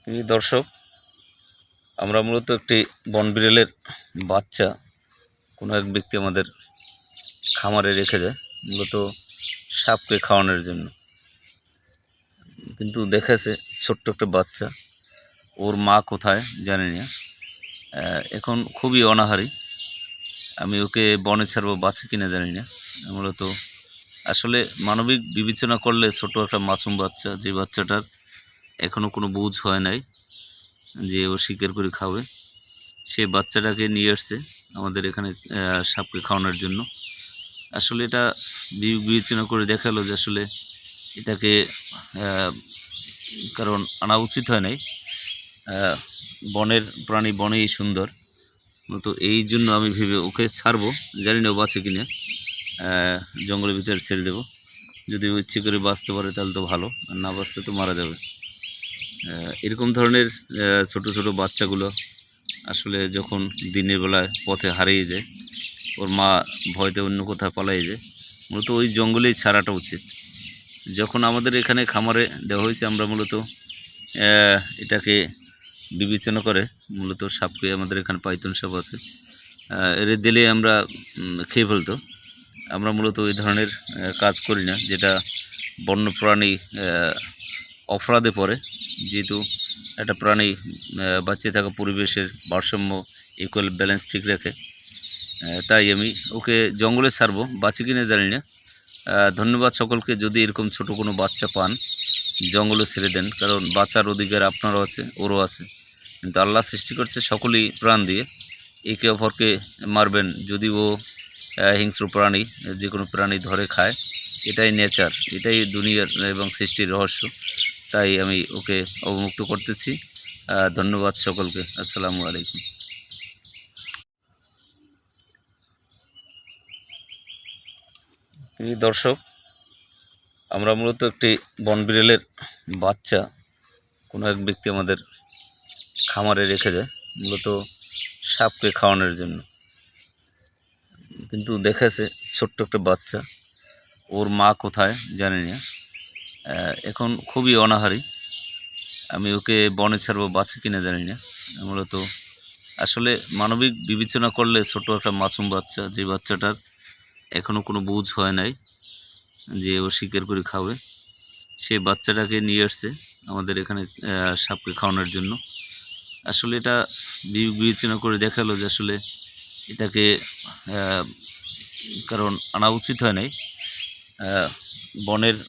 প্রিয় দর্শক, আমরা মূলত একটি বন বিড়ালের বাচ্চা কোনো এক ব্যক্তি আমাদের খামারে রেখে যায় মূলত সাপকে খাওয়ানোর জন্য। কিন্তু দেখেছে ছোট্ট একটা বাচ্চা, ওর মা কোথায় জানি না। এখন খুবই অনাহারী। আমি ওকে বনে ছাড়বো, বাঁচে কিনা জানি না। মূলত আসলে মানবিক বিবেচনা করলে ছোট একটা মাসুম বাচ্চা, যে বাচ্চাটার এখনও কোনো বুঝ হয় নাই যে ও শিকার করে খাবে, সে বাচ্চাটাকে নিয়ে আসছে আমাদের এখানে সাপকে খাওয়ানোর জন্য। আসলে এটা বিবেচনা করে দেখালো যে আসলে এটাকে কারণ আনা উচিত হয় নাই। বনের প্রাণী বনেই সুন্দর, তো এই জন্য আমি ভেবে ওকে ছাড়বো, জানি না ও বাঁচে কিনা। জঙ্গলের ভিতরে ছেড়ে দেবো, যদি ও ইচ্ছে করে বাঁচতে পারে তাহলে তো ভালো, আর না বাঁচলে তো মারা যাবে। এরকম ধরনের ছোট ছোট বাচ্চাগুলো আসলে যখন দিনের বেলায় পথে হারিয়ে যায়, ওর মা ভয়তে অন্য কোথাও পালিয়ে যায়, মূলত ওই জঙ্গলেই ছাড়াটা উচিত। যখন আমাদের এখানে খামারে দেওয়া হয়েছে, আমরা মূলত এটাকে বিবেচনা করে মূলত সাপকে, আমাদের এখানে পাইথন সাপ আছে, এর দিলে আমরা খেয়ে ফেলতো। আমরা মূলত ওই ধরনের কাজ করি না, যেটা বন্যপ্রাণী অপরাধে পড়ে। যেহেতু একটা প্রাণী বাঁচে থাকা পরিবেশের ভারসাম্য ইকুয়াল ব্যালেন্স ঠিক রাখে, তাই আমি ওকে জঙ্গলে ছাড়বো, বাঁচে কিনা জানি না। ধন্যবাদ সকলকে। যদি এরকম ছোট কোনো বাচ্চা পান, জঙ্গলে ছেড়ে দেন, কারণ বাঁচার অধিকার আপনারও আছে, ওরও আছে। কিন্তু আল্লাহ সৃষ্টি করছে সকলেই প্রাণ দিয়ে, একে অপরকে মারবেন যদি ও হিংস্র প্রাণী, যে কোনো প্রাণী ধরে খায়। এটাই নেচার, এটাই দুনিয়ার এবং সৃষ্টির রহস্য। তাই আমি ওকে অবমুক্ত করতেছি। ধন্যবাদ সকলকে। আসসালামু আলাইকুম। প্রিয় দর্শক, আমরা মূলত একটি বন বিড়ালের বাচ্চা কোনো এক ব্যক্তি আমাদের খামারে রেখে যায় মূলত সাপকে খাওয়ানোর জন্য। কিন্তু দেখেছে ছোট্ট একটা বাচ্চা, ওর মা কোথায় জানি না। এখন খুবই অনাহারী। আমি ওকে বনে ছাড়বো, বাঁচে কিনা জানি না। মূলত আসলে মানবিক বিবেচনা করলে ছোট একটা মাসুম বাচ্চা, যে বাচ্চাটার এখনও কোনো বুঝ হয় নাই যে ও শিকার করে খাবে, সে বাচ্চাটাকে নিয়ে আসছে আমাদের এখানে সাপকে খাওয়ানোর জন্য। আসলে এটা বিবেচনা করে দেখালো যে আসলে এটাকে কারণ আনা উচিত হয় নাই। বনের